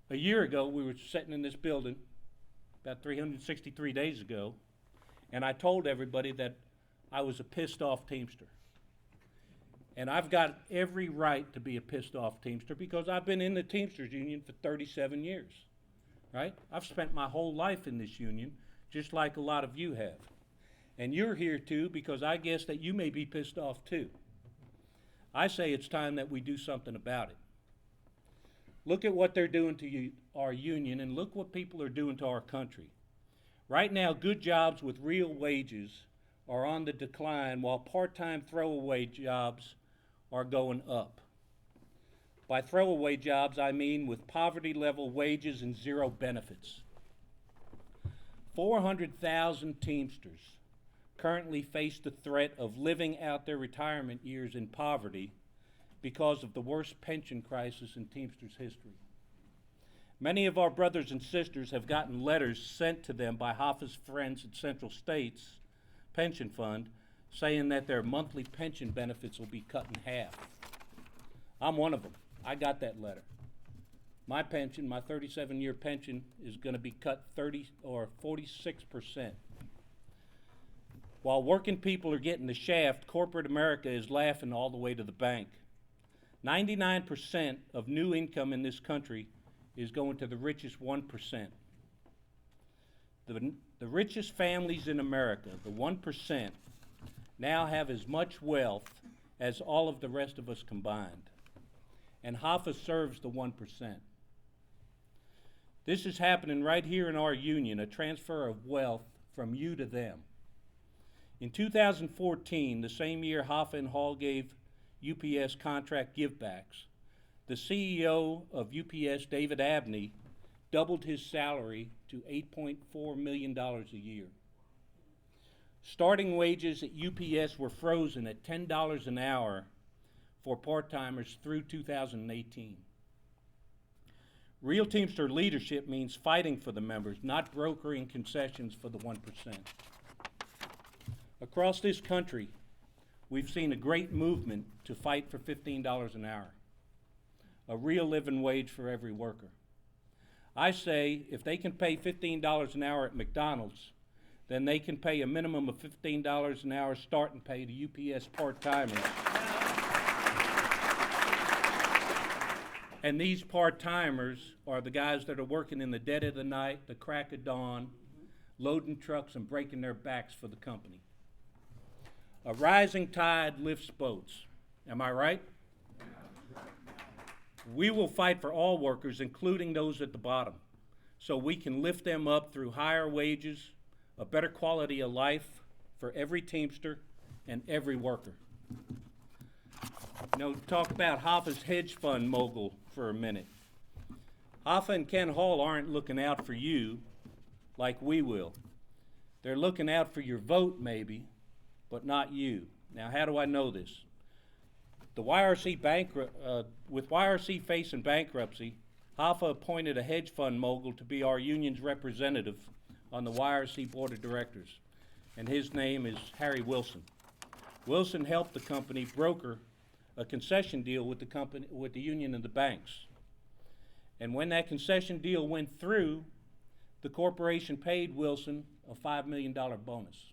A year ago, we were sitting in this building, about 363 days ago, and I told everybody that I was a pissed off Teamster. And I've got every right to be a pissed off Teamster because I've been in the Teamsters Union for 37 years, right? I've spent my whole life in this union, just like a lot of you have. And you're here too because I guess that you may be pissed off too. I say it's time that we do something about it. Look at what they're doing to our union, and look what people are doing to our country. Right now, good jobs with real wages are on the decline, while part-time throwaway jobs are going up. By throwaway jobs, I mean with poverty-level wages and zero benefits. 400,000 Teamsters currently face the threat of living out their retirement years in poverty because of the worst pension crisis in Teamsters history. Many of our brothers and sisters have gotten letters sent to them by Hoffa's friends at Central States Pension Fund saying that their monthly pension benefits will be cut in half. I'm one of them. I got that letter. My pension, my 37-year pension, is going to be cut 46%. While working people are getting the shaft, corporate America is laughing all the way to the bank. 99% of new income in this country is going to the richest 1%. The richest families in America, the 1%, now have as much wealth as all of the rest of us combined. And Hoffa serves the 1%. This is happening right here in our union, a transfer of wealth from you to them. In 2014, the same year Hoffa and Hall gave UPS contract givebacks, the CEO of UPS, David Abney, doubled his salary to $8.4 million a year. Starting wages at UPS were frozen at $10 an hour for part-timers through 2018. Real Teamster leadership means fighting for the members, not brokering concessions for the 1%. Across this country, we've seen a great movement to fight for $15 an hour, a real living wage for every worker. I say if they can pay $15 an hour at McDonald's, then they can pay a minimum of $15 an hour starting pay to UPS part-timers. And these part-timers are the guys that are working in the dead of the night, the crack of dawn, loading trucks and breaking their backs for the company. A rising tide lifts boats. Am I right? We will fight for all workers, including those at the bottom, so we can lift them up through higher wages, a better quality of life for every Teamster and every worker. Talk about Hoffa's hedge fund mogul for a minute. Hoffa and Ken Hall aren't looking out for you like we will. They're looking out for your vote, maybe, but not you. Now, how do I know this? With YRC facing bankruptcy, Hoffa appointed a hedge fund mogul to be our union's representative on the YRC board of directors, and his name is Harry Wilson. Wilson helped the company broker a concession deal with the union and the banks. And when that concession deal went through, the corporation paid Wilson a $5 million bonus.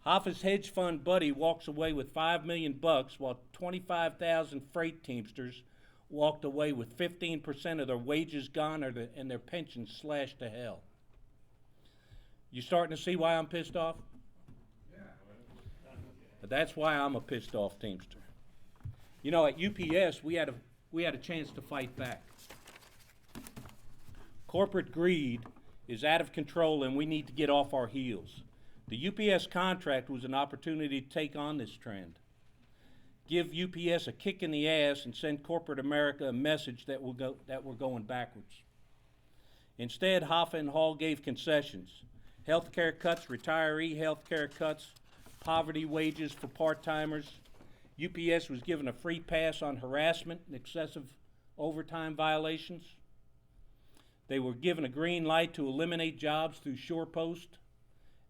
Hoffa's hedge fund buddy walks away with $5 million while 25,000 freight Teamsters walked away with 15% of their wages gone and their pensions slashed to hell. You starting to see why I'm pissed off? But that's why I'm a pissed off Teamster. At UPS, we had a chance to fight back. Corporate greed is out of control and we need to get off our heels. The UPS contract was an opportunity to take on this trend. Give UPS a kick in the ass and send corporate America a message that we're going backwards. Instead, Hoffa and Hall gave concessions. Health care cuts, retiree health care cuts, poverty wages for part-timers. UPS was given a free pass on harassment and excessive overtime violations. They were given a green light to eliminate jobs through SurePost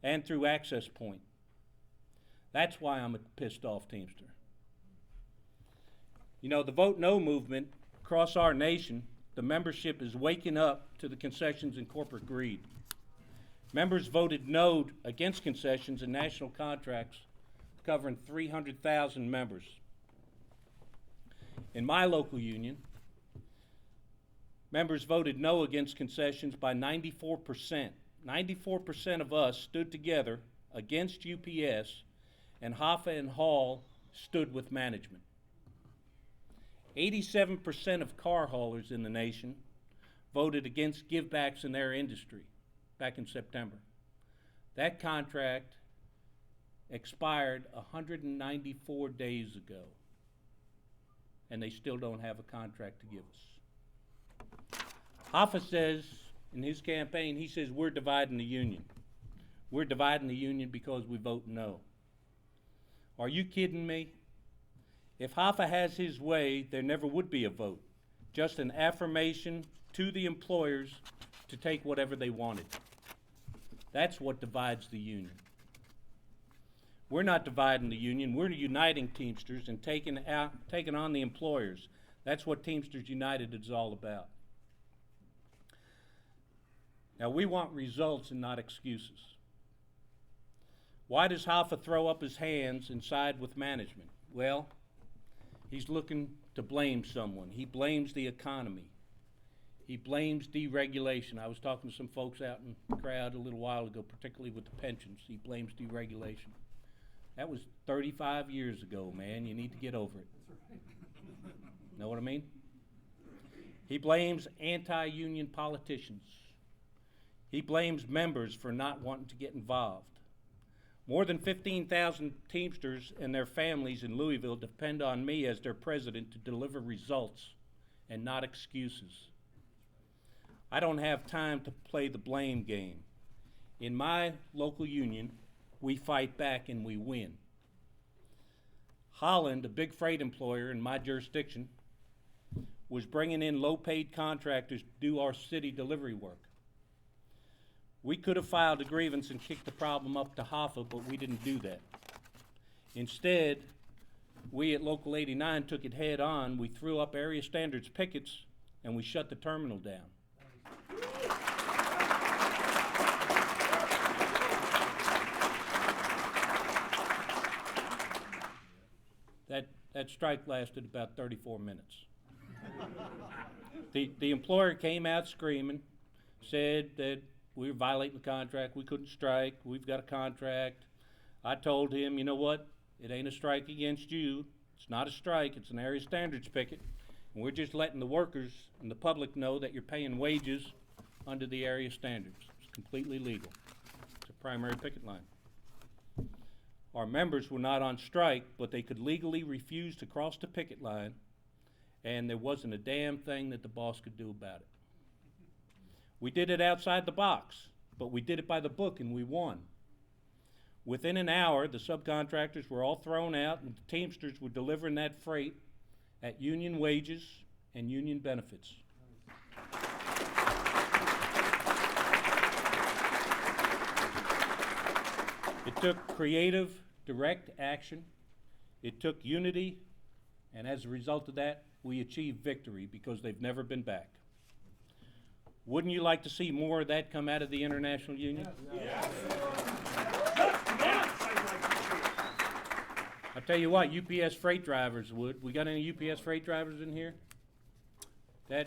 and through Access Point. That's why I'm a pissed off Teamster. The Vote No movement across our nation the membership is waking up to the concessions and corporate greed. Members voted no against concessions and national contracts covering 300,000 members. In my local union, members voted no against concessions by 94%. 94% of us stood together against UPS, and Hoffa and Hall stood with management. 87% of car haulers in the nation voted against givebacks in their industry back in September. That contract expired 194 days ago, and they still don't have a contract to give us. Hoffa says in his campaign, he says we're dividing the union. We're dividing the union because we vote no. Are you kidding me? If Hoffa has his way, there never would be a vote. Just an affirmation to the employers to take whatever they wanted. That's what divides the union. We're not dividing the union, we're uniting Teamsters and taking on the employers. That's what Teamsters United is all about. Now, we want results and not excuses. Why does Hoffa throw up his hands and side with management? Well, he's looking to blame someone. He blames the economy. He blames deregulation. I was talking to some folks out in the crowd a little while ago, particularly with the pensions. He blames deregulation. That was 35 years ago, man. You need to get over it. Know what I mean? He blames anti-union politicians. He blames members for not wanting to get involved. More than 15,000 Teamsters and their families in Louisville depend on me as their president to deliver results and not excuses. I don't have time to play the blame game. In my local union, we fight back and we win. Holland, a big freight employer in my jurisdiction, was bringing in low-paid contractors to do our city delivery work. We could have filed a grievance and kicked the problem up to Hoffa, but we didn't do that. Instead, we at Local 89 took it head on. We threw up area standards pickets and we shut the terminal down. That strike lasted about 34 minutes. The employer came out screaming, said that we were violating the contract, we couldn't strike, we've got a contract. I told him, you know what, it ain't a strike against you, it's not a strike, it's an area standards picket, and we're just letting the workers and the public know that you're paying wages under the area standards. It's completely legal. It's a primary picket line. Our members were not on strike, but they could legally refuse to cross the picket line, and there wasn't a damn thing that the boss could do about it. We did it outside the box, but we did it by the book and we won. Within an hour, the subcontractors were all thrown out and the Teamsters were delivering that freight at union wages and union benefits. It took creative, direct action. It took unity, and as a result of that, we achieved victory because they've never been back. Wouldn't you like to see more of that come out of the International Union? Yes. I'll tell you what, UPS freight drivers would. We got any UPS freight drivers in here?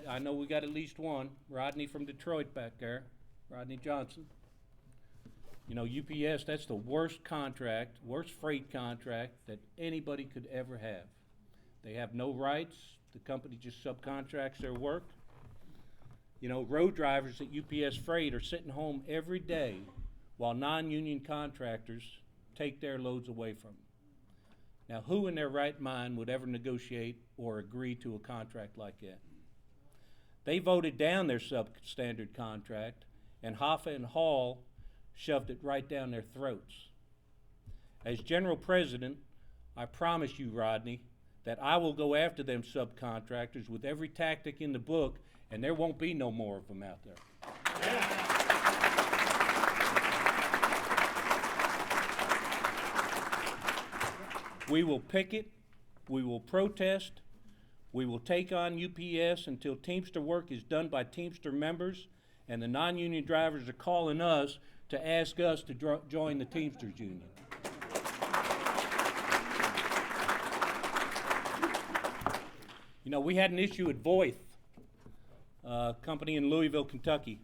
I know we got at least one. Rodney from Detroit back there, Rodney Johnson. You know, UPS, that's the worst contract, worst freight contract that anybody could ever have. They have no rights. The company just subcontracts their work. You know, road drivers at UPS Freight are sitting home every day while non-union contractors take their loads away from them. Now, who in their right mind would ever negotiate or agree to a contract like that? They voted down their substandard contract, and Hoffa and Hall shoved it right down their throats. As General President, I promise you, Rodney, that I will go after them subcontractors with every tactic in the book, and there won't be no more of them out there. We will picket, we will protest, We will take on UPS until Teamster work is done by Teamster members, and the non-union drivers are calling us to ask us to join the Teamsters union. You know, we had an issue at Voith, a company in Louisville, Kentucky,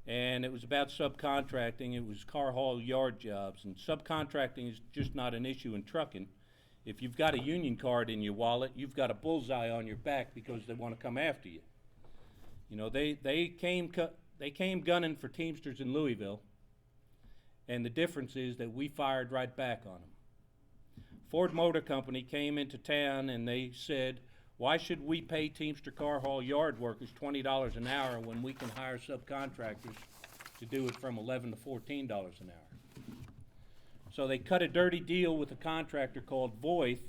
and it was about subcontracting. It was car haul yard jobs, and subcontracting is just not an issue in trucking. If you've got a union card in your wallet, you've got a bullseye on your back because they want to come after you. You know, they came gunning for Teamsters in Louisville, and the difference is that we fired right back on them. Ford Motor Company came into town and they said, why should we pay Teamster car haul yard workers $20 an hour when we can hire subcontractors to do it from $11 to $14 an hour? So they cut a dirty deal with a contractor called Voith,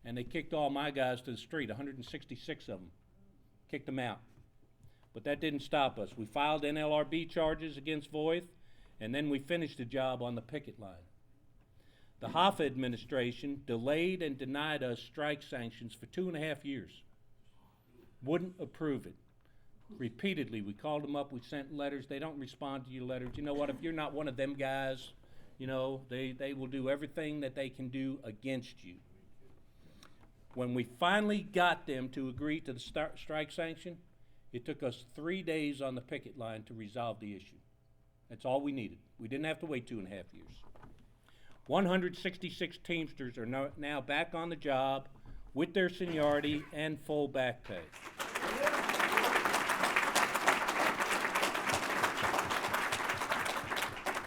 and they kicked all my guys to the street, 166 of them, kicked them out. But that didn't stop us. We filed NLRB charges against Voith, and then we finished the job on the picket line. The Hoffa administration delayed and denied us strike sanctions for 2.5 years. Wouldn't approve it. Repeatedly, we called them up, we sent letters. They don't respond to your letters. You know what, if you're not one of them guys, you know, they will do everything that they can do against you. When we finally got them to agree to the strike sanction, it took us 3 days on the picket line to resolve the issue. That's all we needed. We didn't have to wait 2.5 years. 166 Teamsters are now back on the job with their seniority and full back pay.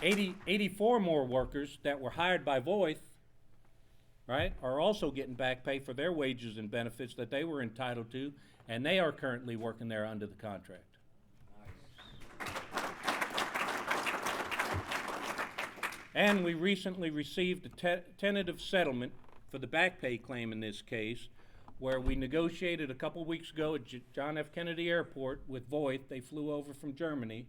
Eighty-four more workers that were hired by Voith, right, are also getting back pay for their wages and benefits that they were entitled to, and they are currently working there under the contract. And we recently received a tentative settlement for the back pay claim in this case, where we negotiated a couple weeks ago at John F. Kennedy Airport with Voith. They flew over from Germany,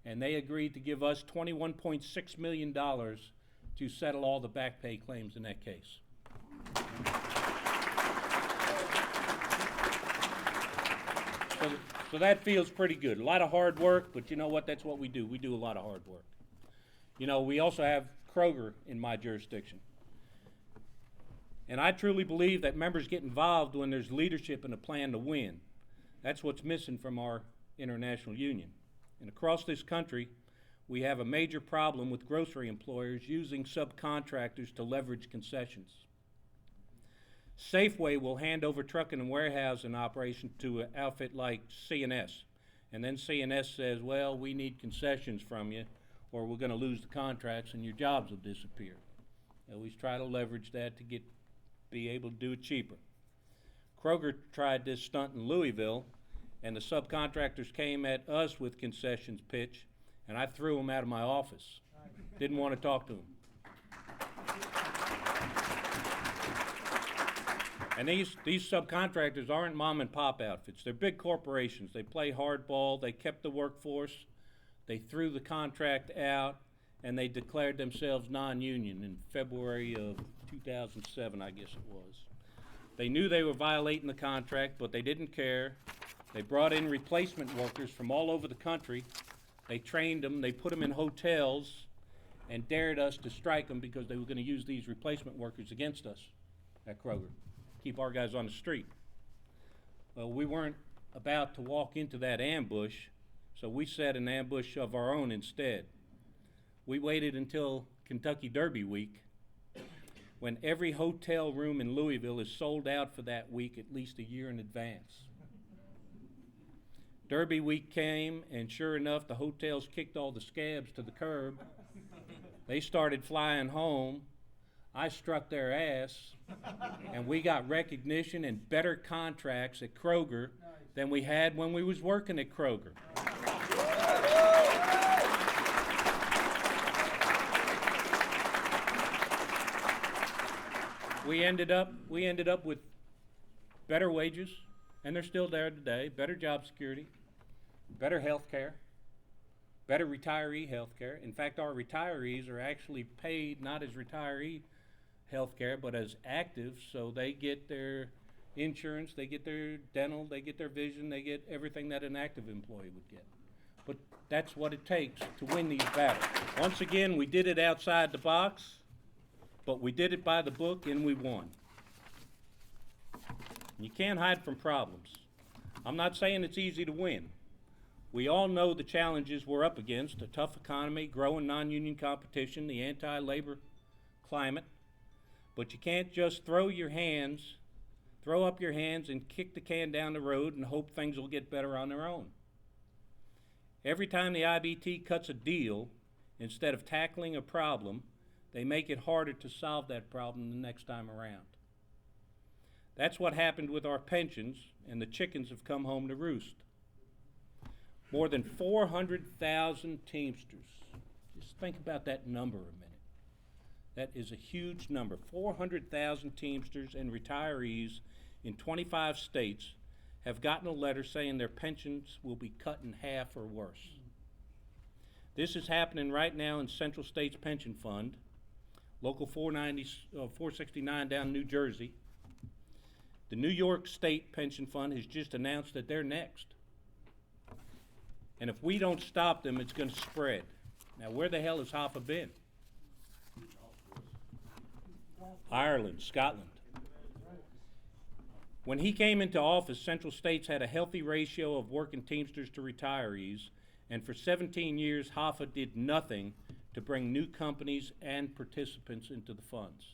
and they agreed to give us $21.6 million to settle all the back pay claims in that case. So that feels pretty good. A lot of hard work, but you know what? That's what we do. We do a lot of hard work. You know, we also have Kroger in my jurisdiction. And I truly believe that members get involved when there's leadership and a plan to win. That's what's missing from our international union. And across this country, we have a major problem with grocery employers using subcontractors to leverage concessions. Safeway will hand over trucking and warehousing operation to an outfit like C&S. And then C&S says, well, we need concessions from you, or we're going to lose the contracts and your jobs will disappear. They always try to leverage that to be able to do it cheaper. Kroger tried this stunt in Louisville, and the subcontractors came at us with concessions pitch, and I threw them out of my office. Didn't want to talk to them. And these subcontractors aren't mom and pop outfits. They're big corporations. They play hardball. They kept the workforce. They threw the contract out, and they declared themselves non-union in February of 2007, I guess it was. They knew they were violating the contract, but they didn't care. They brought in replacement workers from all over the country. They trained them. They put them in hotels and dared us to strike them because they were going to use these replacement workers against us at Kroger, keep our guys on the street. Well, we weren't about to walk into that ambush, so we set an ambush of our own instead. We waited until Kentucky Derby week, when every hotel room in Louisville is sold out for that week at least a year in advance. Derby week came, and sure enough, the hotels kicked all the scabs to the curb. They started flying home. I struck their ass, and we got recognition and better contracts at Kroger than we had when we was working at Kroger. We ended up with better wages, and they're still there today, better job security, better health care, better retiree health care. In fact, our retirees are actually paid not as retiree health care, but as active, so they get their insurance, they get their dental, they get their vision, they get everything that an active employee would get. But that's what it takes to win these battles. Once again, we did it outside the box, but we did it by the book and we won. You can't hide from problems. I'm not saying it's easy to win. We all know the challenges we're up against: a tough economy, growing non-union competition, the anti-labor climate. But you can't just throw up your hands and kick the can down the road and hope things will get better on their own. Every time the IBT cuts a deal, instead of tackling a problem, they make it harder to solve that problem the next time around. That's what happened with our pensions, and the chickens have come home to roost. More than 400,000 Teamsters. Just think about that number a minute. That is a huge number. 400,000 Teamsters and retirees in 25 states have gotten a letter saying their pensions will be cut in half or worse. This is happening right now in Central States Pension Fund, Local 469 down in New Jersey. The New York State Pension Fund has just announced that they're next. And if we don't stop them, it's going to spread. Now, where the hell has Hoffa been? Ireland, Scotland. When he came into office, Central States had a healthy ratio of working Teamsters to retirees, and for 17 years, Hoffa did nothing to bring new companies and participants into the funds.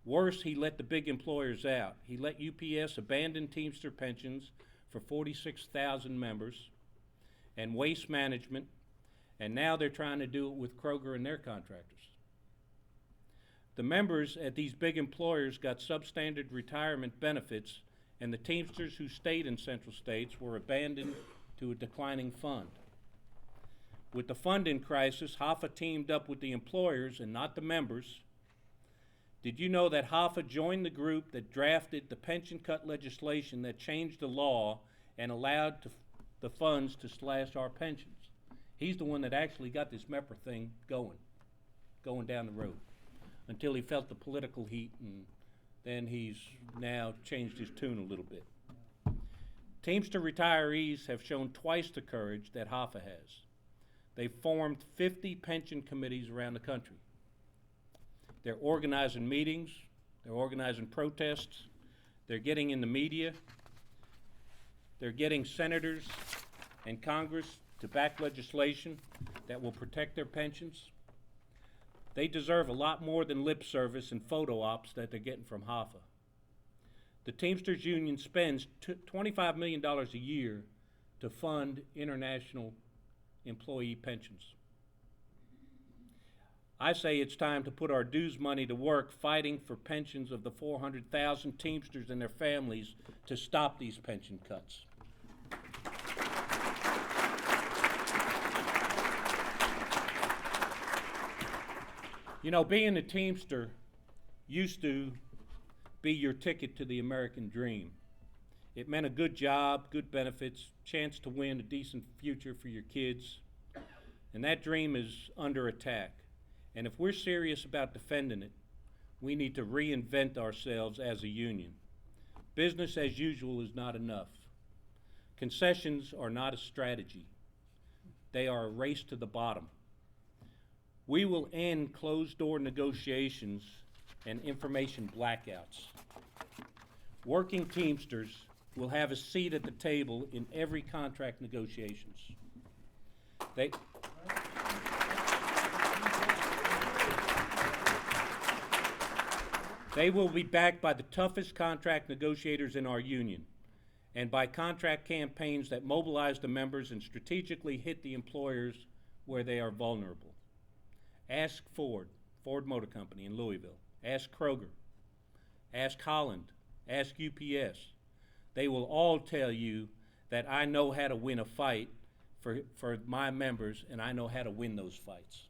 Worse, he let the big employers out. He let UPS abandon Teamster pensions for 46,000 members and Waste Management, and now they're trying to do it with Kroger and their contractors. The members at these big employers got substandard retirement benefits, and the Teamsters who stayed in Central States were abandoned to a declining fund. With the fund in crisis, Hoffa teamed up with the employers and not the members. Did you know that Hoffa joined the group that drafted the pension cut legislation that changed the law and allowed the funds to slash our pensions? He's the one that actually got this MEPR thing going down the road, until he felt the political heat, and then he's now changed his tune a little bit. Teamster retirees have shown twice the courage that Hoffa has. They've formed 50 pension committees around the country. They're organizing meetings, they're organizing protests, they're getting in the media, they're getting senators and Congress to back legislation that will protect their pensions. They deserve a lot more than lip service and photo ops that they're getting from Hoffa. The Teamsters Union spends $25 million a year to fund international employee pensions. I say it's time to put our dues money to work fighting for pensions of the 400,000 Teamsters and their families to stop these pension cuts. You know, being a Teamster used to be your ticket to the American dream. It meant a good job, good benefits, chance to win a decent future for your kids. And that dream is under attack. And if we're serious about defending it, we need to reinvent ourselves as a union. Business as usual is not enough. Concessions are not a strategy. They are a race to the bottom. We will end closed-door negotiations and information blackouts. Working Teamsters will have a seat at the table in every contract negotiations. They will be backed by the toughest contract negotiators in our union and by contract campaigns that mobilize the members and strategically hit the employers where they are vulnerable. Ask Ford Motor Company in Louisville. Ask Kroger. Ask Holland. Ask UPS. They will all tell you that I know how to win a fight for my members, and I know how to win those fights.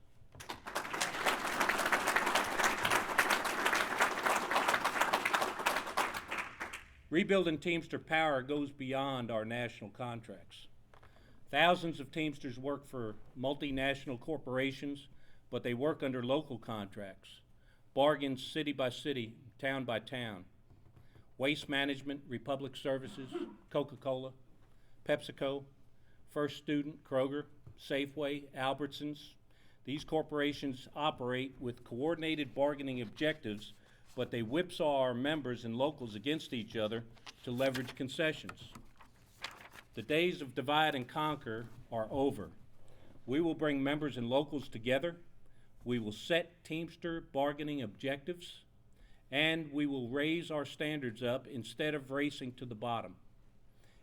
Rebuilding Teamster power goes beyond our national contracts. Thousands of Teamsters work for multinational corporations, but they work under local contracts, bargains city by city, town by town. Waste Management, Republic Services, Coca-Cola, PepsiCo, First Student, Kroger, Safeway, Albertsons. These corporations operate with coordinated bargaining objectives, but they whipsaw our members and locals against each other to leverage concessions. The days of divide and conquer are over. We will bring members and locals together. We will set Teamster bargaining objectives, and we will raise our standards up instead of racing to the bottom.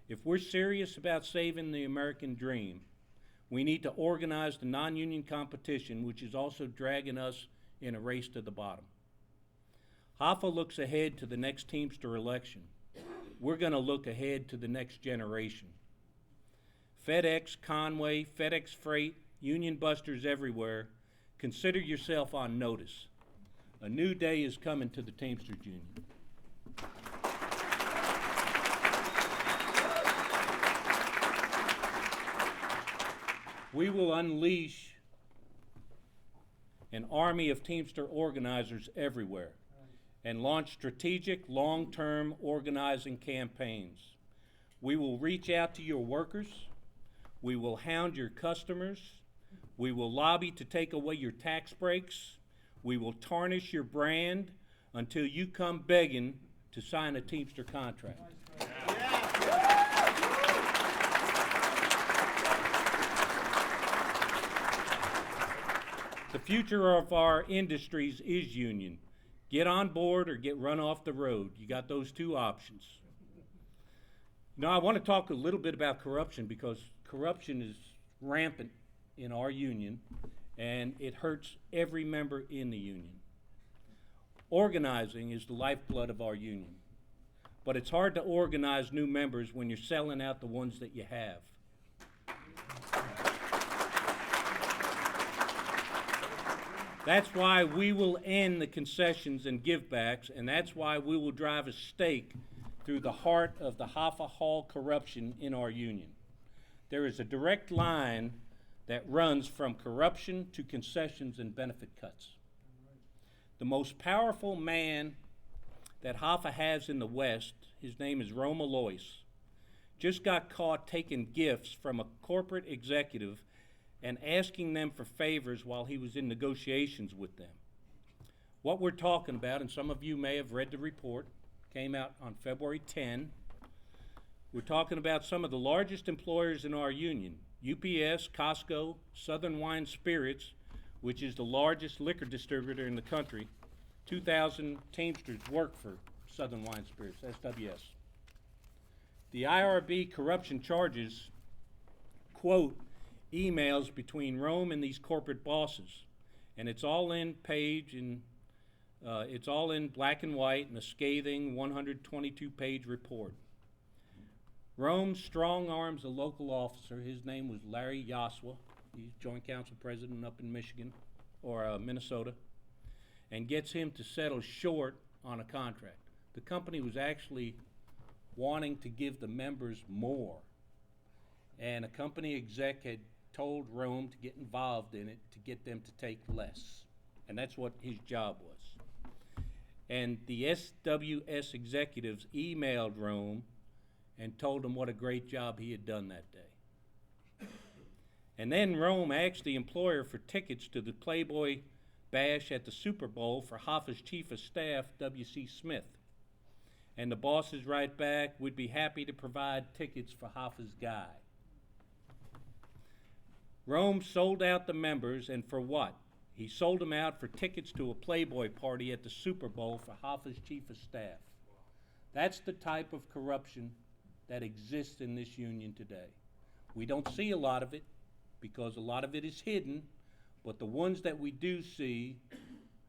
If we're serious about saving the American dream, we need to organize the non-union competition, which is also dragging us in a race to the bottom. HAFA looks ahead to the next Teamster election. We're going to look ahead to the next generation. FedEx, Conway, FedEx Freight, union busters everywhere, consider yourself on notice. A new day is coming to the Teamsters Union. We will unleash an army of Teamster organizers everywhere and launch strategic, long-term organizing campaigns. We will reach out to your workers. We will hound your customers. We will lobby to take away your tax breaks. We will tarnish your brand until you come begging to sign a Teamster contract. The future of our industries is union. Get on board or get run off the road. You got those two options. Now, I want to talk a little bit about corruption because corruption is rampant in our union and it hurts every member in the union. Organizing is the lifeblood of our union, but it's hard to organize new members when you're selling out the ones that you have. That's why we will end the concessions and givebacks, and that's why we will drive a stake through the heart of the HAFA Hall corruption in our union. There is a direct line that runs from corruption to concessions and benefit cuts. The most powerful man that HAFA has in the West, his name is Rome Alois, just got caught taking gifts from a corporate executive and asking them for favors while he was in negotiations with them. What we're talking about, and some of you may have read the report, came out on February 10. We're talking about some of the largest employers in our union: UPS, Costco, Southern Wine Spirits, which is the largest liquor distributor in the country. 2,000 Teamsters work for Southern Wine Spirits, SWS. The IRB corruption charges, quote, emails between Rome and these corporate bosses, and it's all in page and it's all in black and white in a scathing 122-page report. Rome strong arms a local officer. His name was Larry Yaswa. He's joint council president up in Michigan or Minnesota, and gets him to settle short on a contract. The company was actually wanting to give the members more, and a company exec had told Rome to get involved in it to get them to take less. And that's what his job was. And the SWS executives emailed Rome and told him what a great job he had done that day. And then Rome asked the employer for tickets to the Playboy Bash at the Super Bowl for HAFA's chief of staff, W.C. Smith. And the bosses write back, "We'd be happy to provide tickets for HAFA's guy." Rome sold out the members, and for what? He sold them out for tickets to a Playboy party at the Super Bowl for HAFA's chief of staff. That's the type of corruption that exists in this union today. We don't see a lot of it because a lot of it is hidden, but the ones that we do see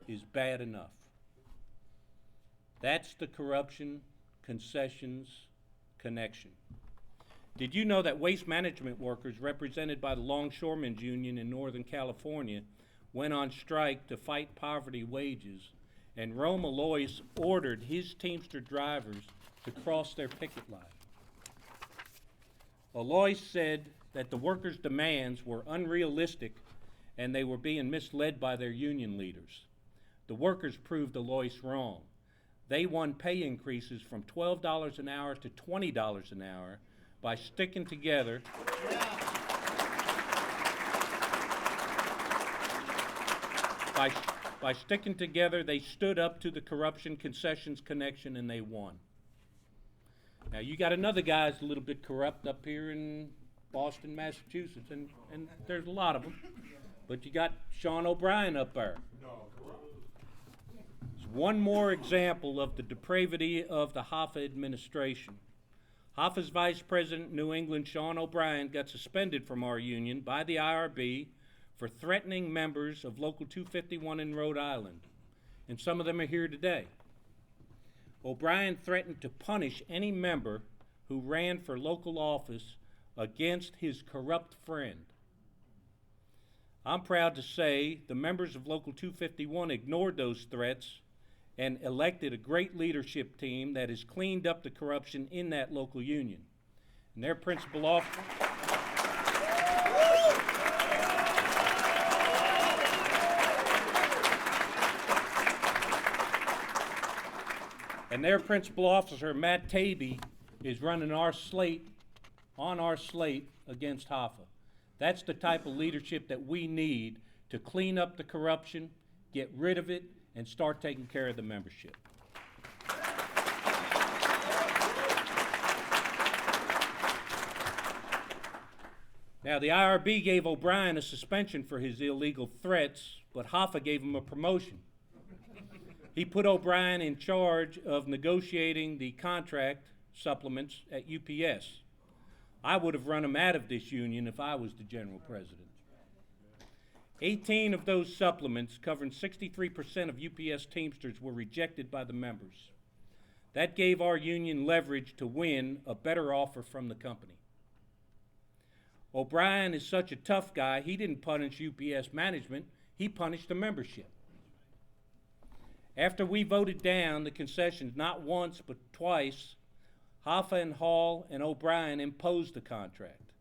is bad enough. That's the corruption, concessions, connection. Did you know that waste management workers represented by the Longshoremen's Union in Northern California went on strike to fight poverty wages, and Rome Alois ordered his Teamster drivers to cross their picket line? Alois said that the workers' demands were unrealistic and they were being misled by their union leaders. The workers proved Alois wrong. They won pay increases from $12 an hour to $20 an hour by sticking together. By sticking together, they stood up to the corruption concessions connection and they won. Now you got another guy that's a little bit corrupt up here in Boston, Massachusetts, and there's a lot of them. But you got Sean O'Brien up there. It's one more example of the depravity of the Hoffa administration. Hoffa's Vice President, New England, Sean O'Brien, got suspended from our union by the IRB for threatening members of Local 251 in Rhode Island, and some of them are here today. O'Brien threatened to punish any member who ran for local office against his corrupt friend. I'm proud to say the members of Local 251 ignored those threats and elected a great leadership team that has cleaned up the corruption in that local union. And their principal officer Matt Taby, is running our slate against Hoffa. That's the type of leadership that we need to clean up the corruption, get rid of it, and start taking care of the membership. Now, the IRB gave O'Brien a suspension for his illegal threats, but Hoffa gave him a promotion. He put O'Brien in charge of negotiating the contract supplements at UPS. I would have run him out of this union if I was the general president. 18 of those supplements, covering 63% of UPS Teamsters, were rejected by the members. That gave our union leverage to win a better offer from the company. O'Brien is such a tough guy, he didn't punish UPS management, he punished the membership. After we voted down the concessions not once but twice, Hoffa and Hall and O'Brien imposed the contract.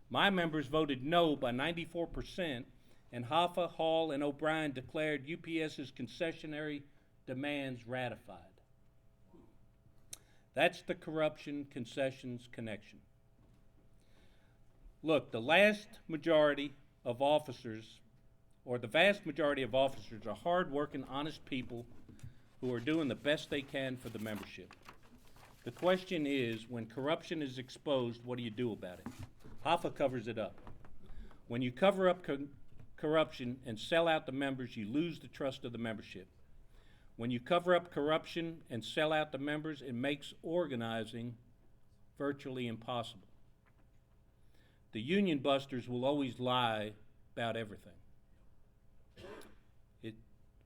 My members voted no by 94%, and Hoffa, Hall, and O'Brien declared UPS's concessionary demands ratified. That's the corruption concessions connection. Look, the vast majority of officers are hard-working, honest people who are doing the best they can for the membership. The question is, when corruption is exposed, what do you do about it? Hoffa covers it up. When you cover up corruption and sell out the members, you lose the trust of the membership. When you cover up corruption and sell out the members, it makes organizing virtually impossible. The union busters will always lie about everything.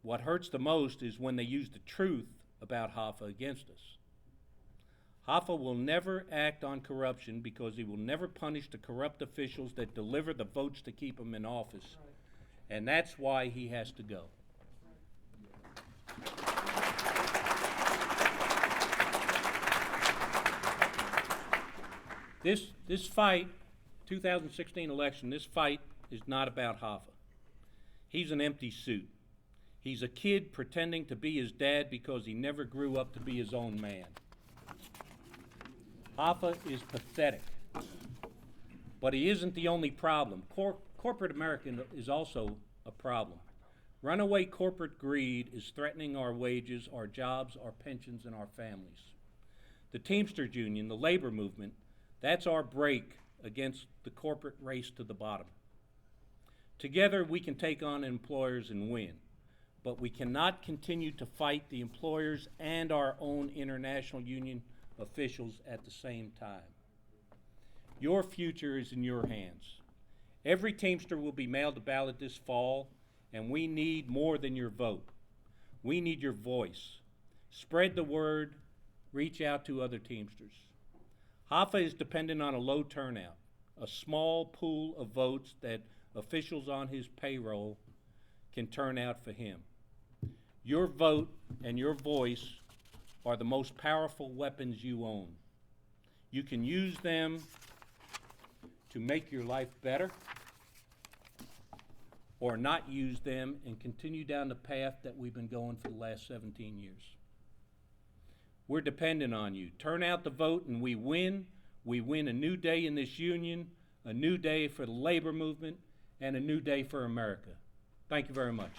What hurts the most is when they use the truth about Hoffa against us. Hoffa will never act on corruption because he will never punish the corrupt officials that deliver the votes to keep him in office. And that's why he has to go. This fight, 2016 election, this fight is not about Hoffa. He's an empty suit. He's a kid pretending to be his dad because he never grew up to be his own man. Hoffa is pathetic. But he isn't the only problem. Corporate America is also a problem. Runaway corporate greed is threatening our wages, our jobs, our pensions, and our families. The Teamsters union, the labor movement, that's our break against the corporate race to the bottom. Together we can take on employers and win. But we cannot continue to fight the employers and our own international union officials at the same time. Your future is in your hands. Every Teamster will be mailed a ballot this fall, and we need more than your vote. We need your voice. Spread the word, reach out to other Teamsters. Hoffa is dependent on a low turnout, a small pool of votes that officials on his payroll can turn out for him. Your vote and your voice are the most powerful weapons you own. You can use them to make your life better, or not use them and continue down the path that we've been going for the last 17 years. We're dependent on you. Turn out the vote and we win. We win a new day in this union, a new day for the labor movement, and a new day for America. Thank you very much.